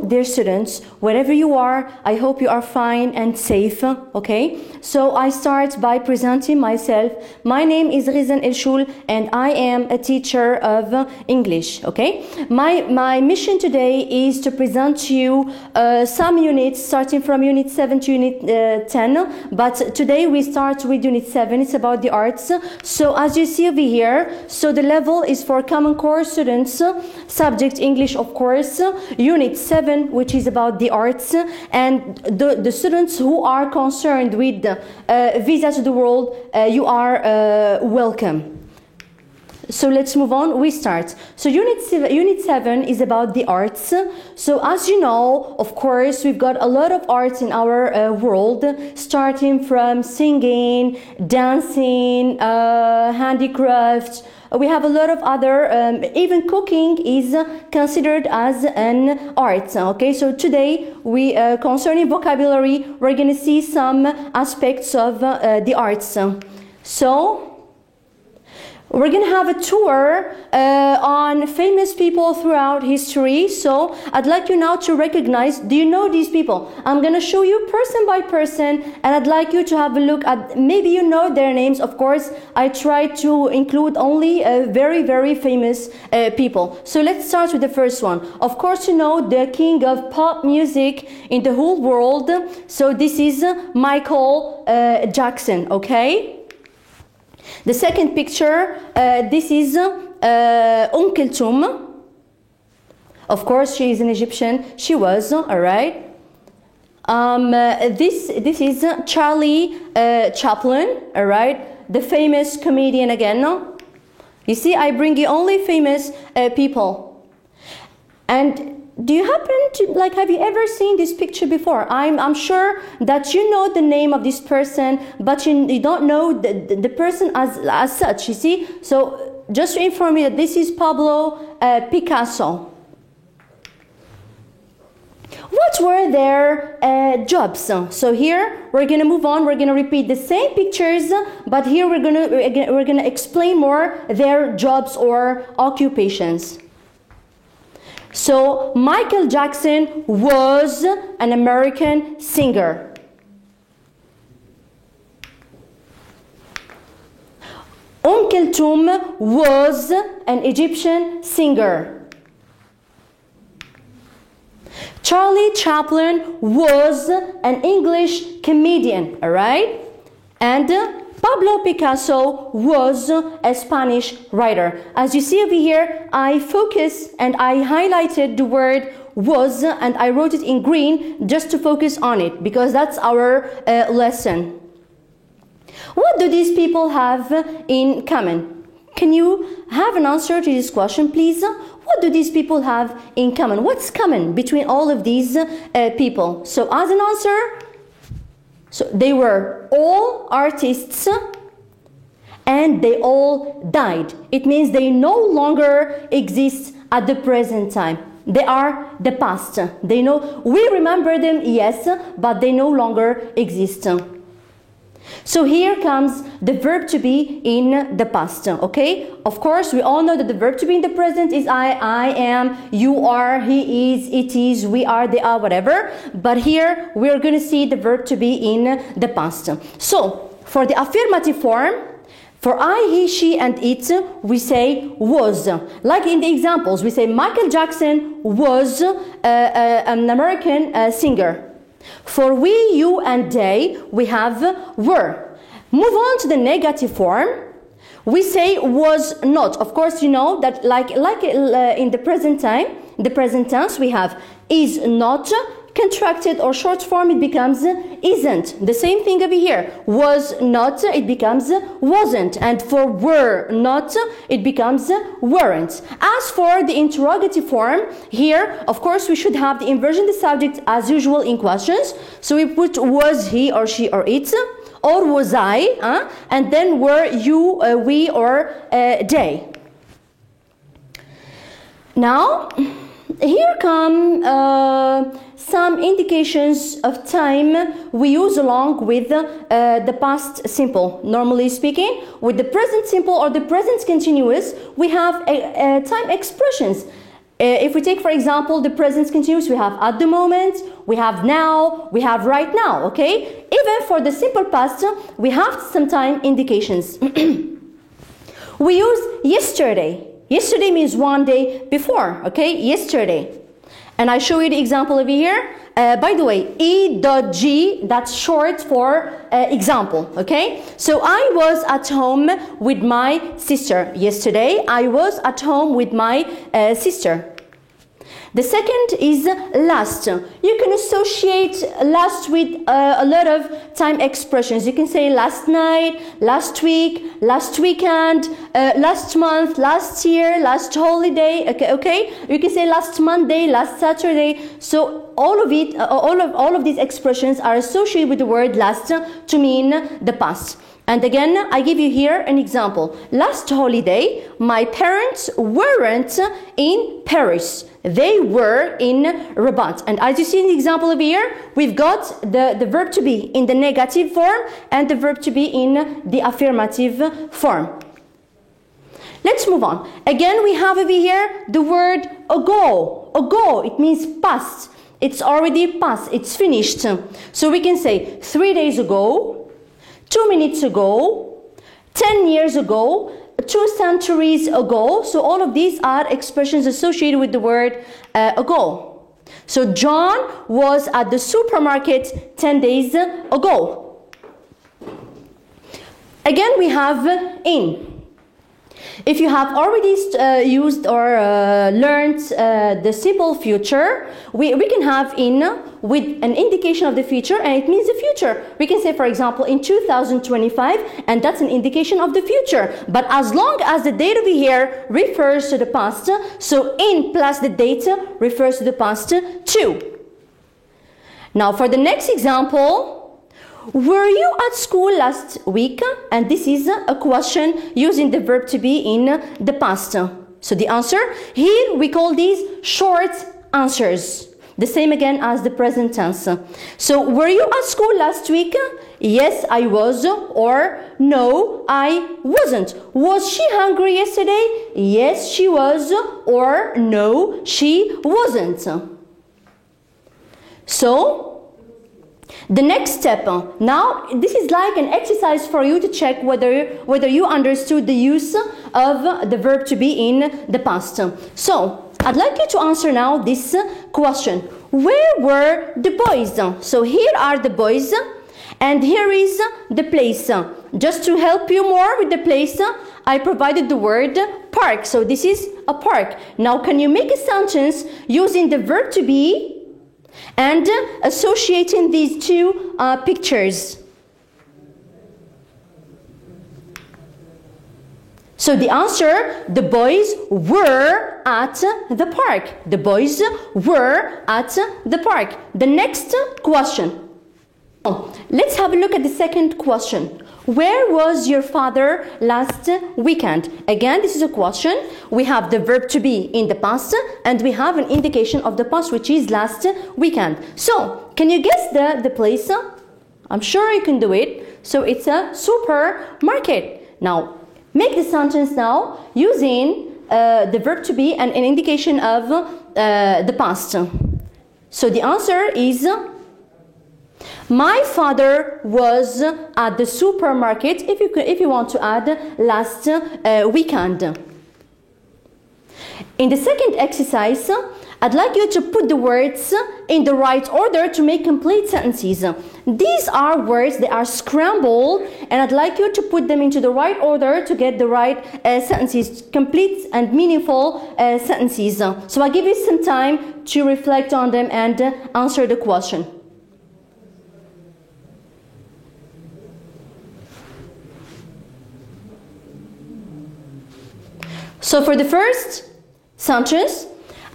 dear students, wherever you are, I hope you are fine and safe, okay? So I start by presenting myself. My name is Rizan Elshul and I am a teacher of English, okay? My mission today is to present to you some units starting from Unit 7 to Unit 10, but today we start with Unit 7. It's about the arts. So as you see over here, so the level is for Common Core students, subject English of course, Unit 7, which is about the arts, and the students who are concerned with Visa to the World, you are welcome. So let's move on. We start. So Unit 7 is about the arts. So as you know, of course, we've got a lot of arts in our world, starting from singing, dancing, handicraft. We have a lot of other, even cooking is considered as an art. Okay, so today concerning vocabulary, we're going to see some aspects of the arts. So we're going to have a tour on famous people throughout history. So I'd like you now to recognize, do you know these people? I'm going to show you person by person, and I'd like you to have a look at, maybe you know their names. Of course, I try to include only very, very famous people. So let's start with the first one. Of course, you know the king of pop music in the whole world. So this is Michael Jackson, okay? The second picture, this is Tronc. Of course, she is an Egyptian. She was, all right. This is Charlie Chaplin, all right, the famous comedian again. No? You see, I bring you only famous people. And do you happen to, have you ever seen this picture before? I'm sure that you know the name of this person, but you don't know the person as such, you see? So just to inform you that this is Pablo Picasso. What were their jobs? So here we're going to move on. We're going to repeat the same pictures, but here we're going to explain more their jobs or occupations. So Michael Jackson was an American singer. Tronc was an Egyptian singer. Charlie Chaplin was an English comedian, all right? And Pablo Picasso was a Spanish writer. As you see over here, I focus and I highlighted the word was, and I wrote it in green just to focus on it, because that's our lesson. What do these people have in common? Can you have an answer to this question, please? What do these people have in common? What's common between all of these people? So as an answer, so they were all artists and they all died. It means they no longer exist at the present time. They are the past. We remember them, yes, but they no longer exist. So here comes the verb to be in the past, okay? Of course, we all know that the verb to be in the present is I am, you are, he is, it is, we are, they are, whatever. But here we're going to see the verb to be in the past. So for the affirmative form, for I, he, she, and it, we say was. Like in the examples, we say Michael Jackson was an American singer. For we, you, and they, we have were. Move on to the negative form. We say was not. Of course, you know that like in the present time, the present tense, we have is not. Contracted or short form, it becomes isn't. The same thing over here. Was not, it becomes wasn't. And for were not, it becomes weren't. As for the interrogative form, here, of course, we should have the inversion of the subject as usual in questions. So we put was he or she or it, or was I, and then were you, we, or they. Now, here come some indications of time we use along with the past simple. Normally speaking, with the present simple or the present continuous, we have time expressions. If we take, for example, the present continuous, we have at the moment, we have now, we have right now, okay? Even for the simple past, we have sometimes indications. We use yesterday. Yesterday means one day before, okay? Yesterday. And I show you the example over here. By the way, E.G, that's short for example, okay? So I was at home with my sister. Yesterday, I was at home with my sister. The second is last. You can associate last with a lot of time expressions. You can say last night, last week, last weekend, last month, last year, last holiday. Okay? You can say last Monday, last Saturday. So all of it, all of these expressions are associated with the word last to mean the past. And again, I give you here an example. Last holiday, my parents weren't in Paris. They were in Rabat. And as you see in the example over here, we've got the verb to be in the negative form and the verb to be in the affirmative form. Let's move on. Again, we have over here the word ago. Ago, it means past. It's already past. It's finished. So we can say 3 days ago, 2 minutes ago, 10 years ago, 2 centuries ago. So all of these are expressions associated with the word ago. So John was at the supermarket 10 days ago. Again, we have in. If you have already used or learned the simple future, we can have in with an indication of the future, and it means the future. We can say, for example, in 2025, and that's an indication of the future. But as long as the date over here refers to the past, so in plus the date refers to the past too. Now for the next example, were you at school last week? And this is a question using the verb to be in the past. So the answer, here we call these short answers. The same again as the present tense. So were you at school last week? Yes, I was. Or no, I wasn't. Was she hungry yesterday? Yes, she was. Or no, she wasn't. So the next step, now this is like an exercise for you to check whether you understood the use of the verb to be in the past. So I'd like you to answer now this question. Where were the boys? So here are the boys and here is the place. Just to help you more with the place, I provided the word park. So this is a park. Now can you make a sentence using the verb to be and associating these two pictures? So the answer, the boys were at the park. The boys were at the park. The next question. Let's have a look at the second question. Where was your father last weekend? Again, this is a question. We have the verb to be in the past and we have an indication of the past, which is last weekend. So, can you guess the place? I'm sure you can do it. So, it's a supermarket. Now, make the sentence now using the verb to be and an indication of the past. So, the answer is my father was at the supermarket, if you want to add last weekend. In the second exercise, I'd like you to put the words in the right order to make complete sentences. These are words, they are scrambled, and I'd like you to put them into the right order to get the right sentences, complete and meaningful sentences. So I'll give you some time to reflect on them and answer the question. So for the first sentence,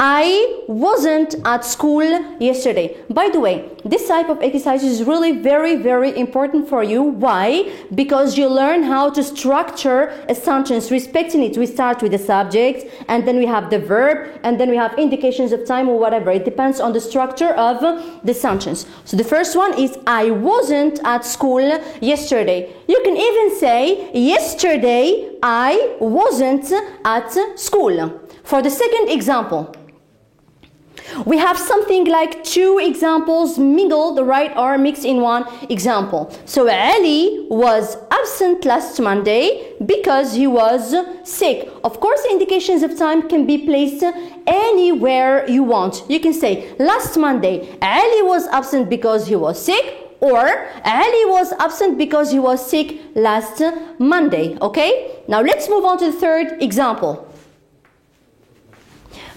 I wasn't at school yesterday. By the way, this type of exercise is really very, very important for you. Why? Because you learn how to structure a sentence respecting it. We start with the subject, and then we have the verb, and then we have indications of time or whatever. It depends on the structure of the sentence. So the first one is, I wasn't at school yesterday. You can even say, yesterday I wasn't at school. For the second example, We have something like two examples mingled, right, or mixed in one example. So Ali was absent last Monday because he was sick. Of course, indications of time can be placed anywhere you want. You can say last Monday Ali was absent because he was sick, or Ali was absent because he was sick last Monday. Okay? Now let's move on to the third example.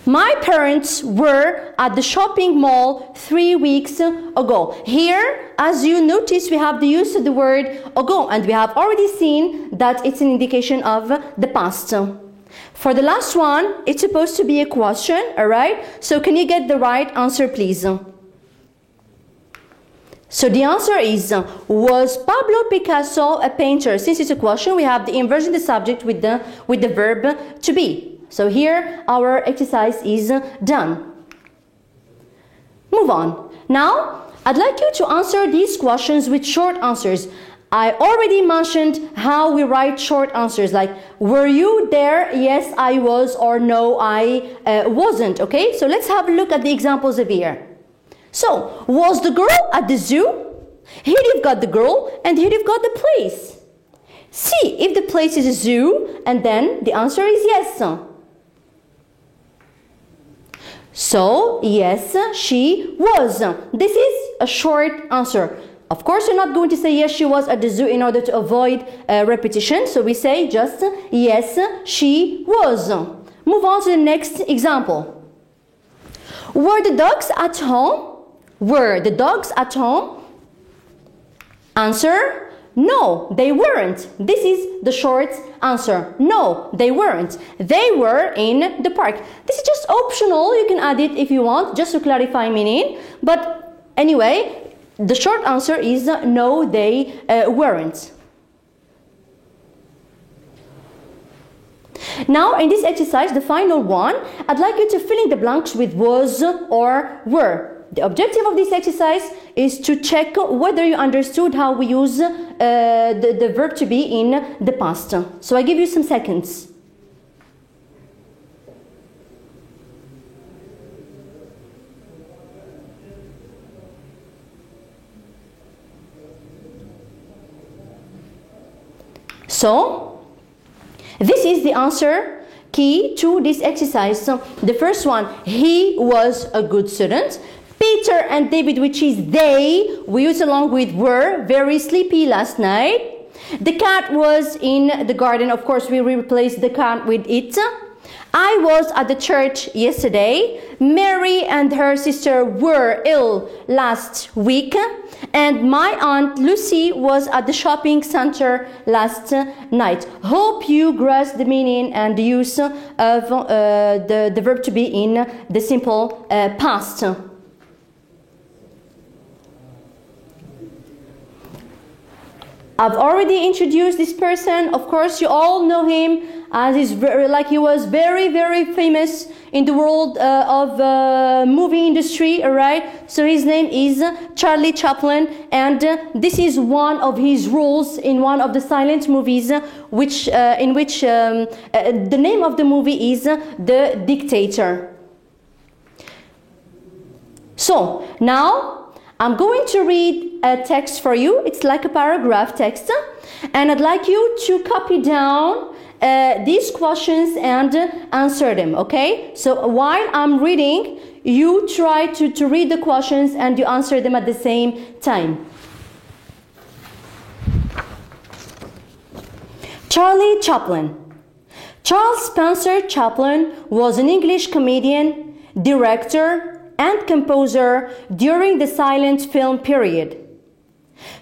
My parents were at the shopping mall 3 weeks ago. Here, as you notice, we have the use of the word ago, and we have already seen that it's an indication of the past. For the last one, it's supposed to be a question, all right? So can you get the right answer, please? So the answer is, was Pablo Picasso a painter? Since it's a question, we have the inversion of the subject with the verb to be. So here our exercise is done. Move on. Now, I'd like you to answer these questions with short answers. I already mentioned how we write short answers, like, were you there? Yes, I was, or no, I wasn't. Okay, so let's have a look at the examples of here. So, was the girl at the zoo? Here you've got the girl, and here you've got the place. See if the place is a zoo, and then the answer is yes. So, yes, she was. This is a short answer. Of course, you're not going to say yes, she was at the zoo in order to avoid repetition. So we say just yes, she was. Move on to the next example. Were the dogs at home? Were the dogs at home? Answer: no, they weren't. This is the short answer. No, they weren't. They were in the park. This is just optional. You can add it if you want, just to clarify meaning. But anyway, the short answer is no, they weren't. Now, in this exercise, the final one, I'd like you to fill in the blanks with was or were. The objective of this exercise is to check whether you understood how we use the verb to be in the past. So I give you some seconds. So, this is the answer key to this exercise. So, the first one, he was a good student. Peter and David, which is they, we use along with were very sleepy last night. The cat was in the garden. Of course, we replaced the cat with it. I was at the church yesterday. Mary and her sister were ill last week. And my aunt Lucy was at the shopping center last night. Hope you grasp the meaning and the use of the verb to be in the simple past. I've already introduced this person. Of course, you all know him as he was very, very famous in the world of movie industry, all right? So his name is Charlie Chaplin, and this is one of his roles in one of the silent movies, in which the name of the movie is The Dictator. So now I'm going to read a text for you. It's like a paragraph text. And I'd like you to copy down these questions and answer them, okay? So while I'm reading, you try to read the questions and you answer them at the same time. Charlie Chaplin. Charles Spencer Chaplin was an English comedian, director, and composer during the silent film period.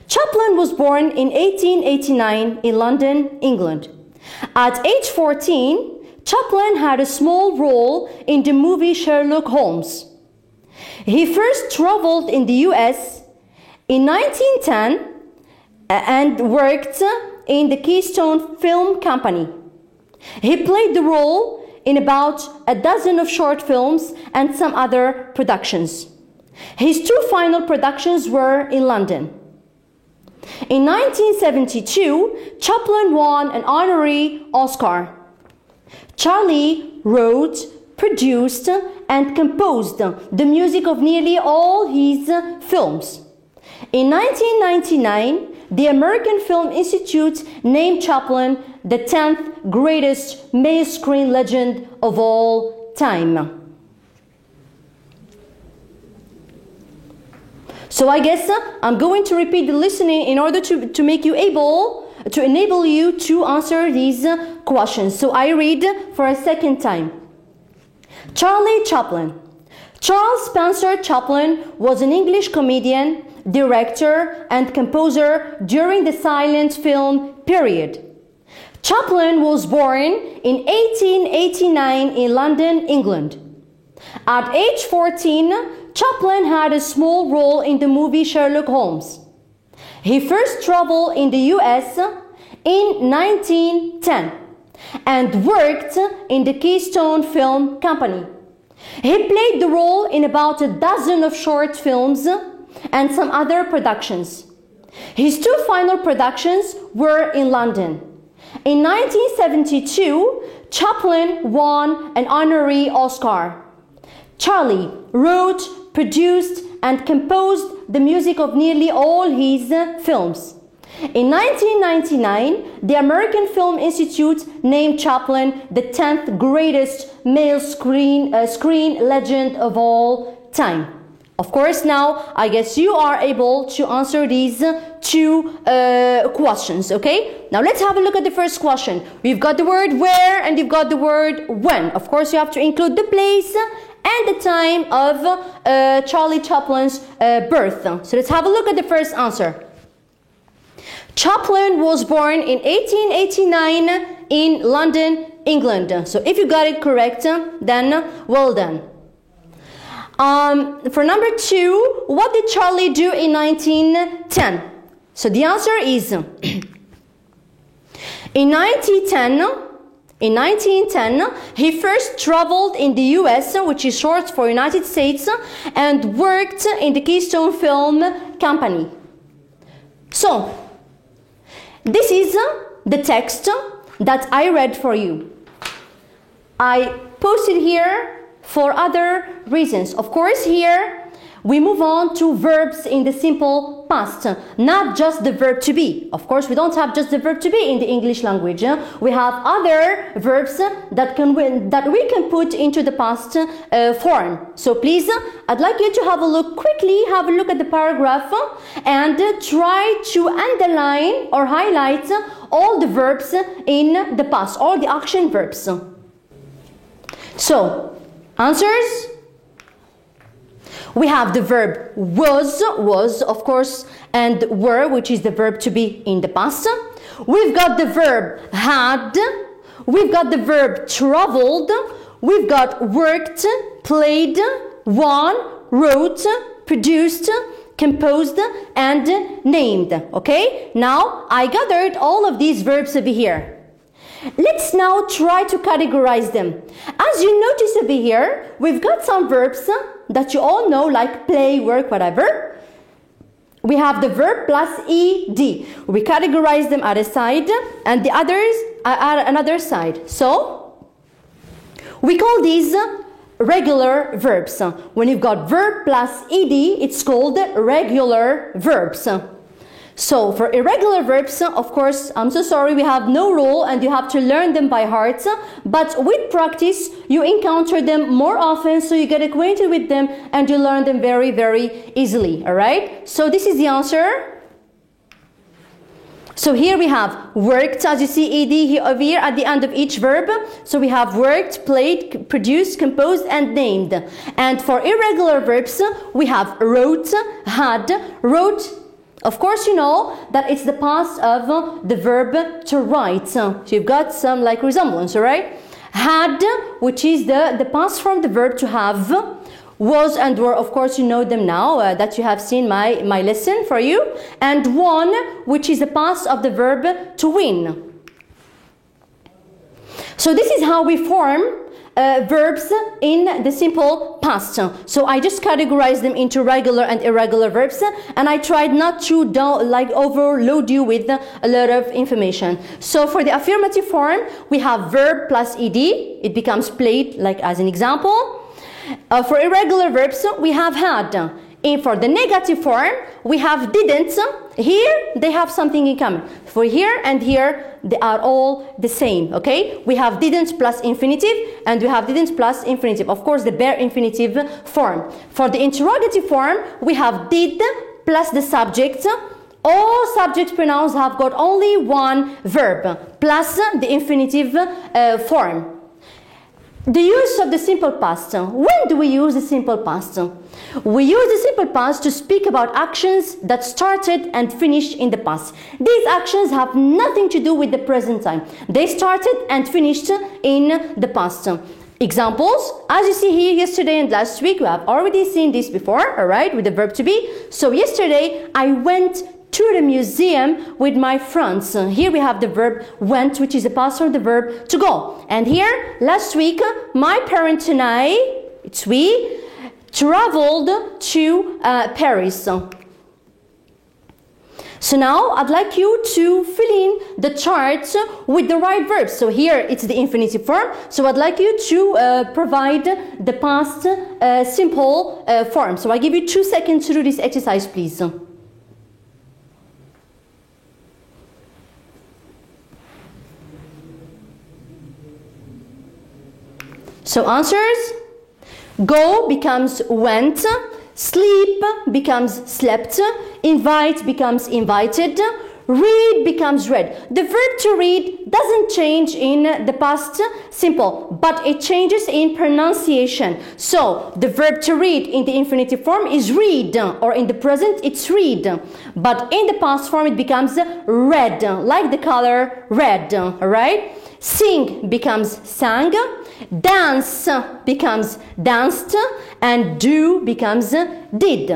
Chaplin was born in 1889 in London, England. At age 14, Chaplin had a small role in the movie Sherlock Holmes. He first traveled in the US in 1910 and worked in the Keystone Film Company. He played the role in about a dozen of short films and some other productions. His two final productions were in London. In 1972, Chaplin won an honorary Oscar. Charlie wrote produced, and composed the music of nearly all his films. In 1999, the American Film Institute named Chaplin the 10th greatest male screen legend of all time. So I guess I'm going to repeat the listening in order to make you to enable you to answer these questions. So I read for a second time. Charlie Chaplin. Charles Spencer Chaplin was an English comedian, director, and composer during the silent film period. Chaplin was born in 1889 in London, England. At age 14, Chaplin had a small role in the movie Sherlock Holmes. He first traveled in the US in 1910 and worked in the Keystone Film Company. He played the role in about a dozen of short films and some other productions. His two final productions were in London. In 1972, Chaplin won an honorary Oscar. Charlie wrote, produced, and composed the music of nearly all his films. In 1999, the American Film Institute named Chaplin the 10th greatest male screen legend of all time. Of course, now I guess you are able to answer these two questions, okay? Now let's have a look at the first question. We've got the word where and you've got the word when. Of course, you have to include the place and the time of Charlie Chaplin's birth. So let's have a look at the first answer. Chaplin was born in 1889 in London, England. So if you got it correct, then well done. For number 2, what did Charlie do in 1910? So the answer is in 1910, he first traveled in the US, which is short for United States, and worked in the Keystone Film Company. So, this is the text that I read for you. I posted here for other reasons. Of course, here we move on to verbs in the simple past, not just the verb to be. Of course, we don't have just the verb to be in the English language. We have other verbs that we can put into the past form. So please, I'd like you to have a look at the paragraph and try to underline or highlight all the verbs in the past, all the action verbs. So, answers? We have the verb was, of course, and were, which is the verb to be in the past. We've got the verb had. We've got the verb traveled. We've got worked, played, won, wrote, produced, composed, and named. Okay? Now, I gathered all of these verbs over here. Let's now try to categorize them. As you notice over here, we've got some verbs that you all know, like play, work, whatever. We have the verb plus ed. We categorize them at a side and the others are at another side. So, we call these regular verbs. When you've got verb plus ed, it's called regular verbs. So, for irregular verbs, of course, I'm so sorry, we have no rule and you have to learn them by heart. But with practice, you encounter them more often, so you get acquainted with them and you learn them very, very easily. Alright? So, this is the answer. So, here we have worked, as you see ed over here at the end of each verb. So, we have worked, played, produced, composed, and named. And for irregular verbs, we have wrote, had, wrote. Of course, you know that it's the past of the verb to write. So you've got some like resemblance, all right? Had, which is the past from the verb to have. Was and were, of course, you know them now that you have seen my lesson for you. And won, which is the past of the verb to win. So this is how we form verbs in the simple past. So I just categorized them into regular and irregular verbs, and I tried not to overload you with a lot of information. So for the affirmative form, we have verb plus ed. It becomes played, like as an example. For irregular verbs, we have had. For the negative form, we have didn't. Here, they have something in common. For here and here, they are all the same, okay? We have didn't plus infinitive, and we have didn't plus infinitive. Of course, the bare infinitive form. For the interrogative form, we have did plus the subject. All subject pronouns have got only one verb, plus the infinitive form. The use of the simple past. When do we use the simple past? We use the simple past to speak about actions that started and finished in the past. These actions have nothing to do with the present time. They started and finished in the past. Examples, as you see here, yesterday and last week, we have already seen this before, all right, with the verb to be. So yesterday, I went to the museum with my friends. Here we have the verb went, which is a past of the verb to go. And here, last week, my parents and I, it's we, traveled to Paris. So now I'd like you to fill in the charts with the right verbs. So here it's the infinitive form. So I'd like you to provide the past simple form. So I give you 2 seconds to do this exercise, please. So answers: go becomes went, sleep becomes slept, invite becomes invited, read becomes read. The verb to read doesn't change in the past simple, but it changes in pronunciation. So the verb to read in the infinitive form is read, or in the present it's read. But in the past form it becomes read, like the color red, alright? Sing becomes sang, dance becomes danced, and do becomes did.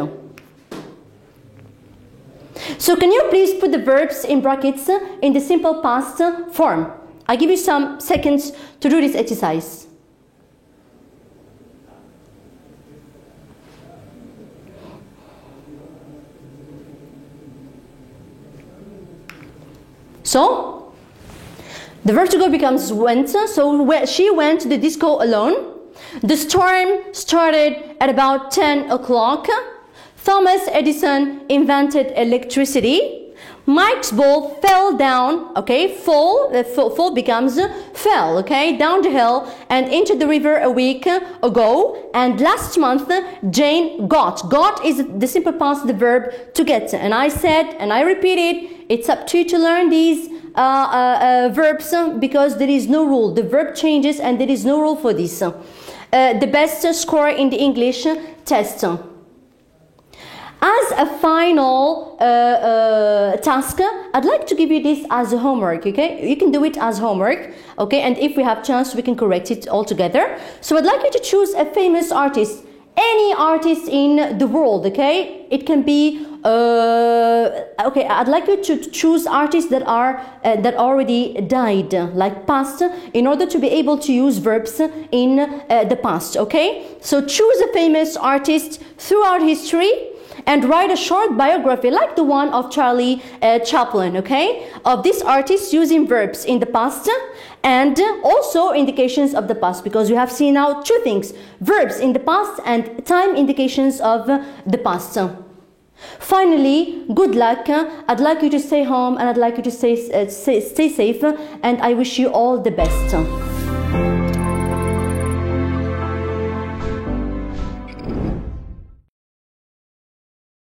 So can you please put the verbs in brackets in the simple past form? I give you some seconds to do this exercise. So the verb to go becomes went. So she went to the disco alone. The storm started at about 10 o'clock. Thomas Edison invented electricity. Mike's ball fell down, okay, fall becomes fell, okay, down the hill and into the river a week ago. And last month, Jane got. Got is the simple past of the verb to get. And I said, and I repeated, it's up to you to learn these verbs because there is no rule. The verb changes and there is no rule for this. The best score in the English test. As a final task, I'd like to give you this as a homework, okay? You can do it as homework, okay? And if we have chance, we can correct it all together. So I'd like you to choose a famous artist, any artist in the world, okay? It can be, okay, I'd like you to choose artists that are, that already died, like past, in order to be able to use verbs in the past, okay? So choose a famous artist throughout history, and write a short biography like the one of Charlie Chaplin, okay, of this artist using verbs in the past and also indications of the past, because we have seen now two things: verbs in the past and time indications of the past. Finally, good luck. I'd like you to stay home and I'd like you to stay safe, and I wish you all the best.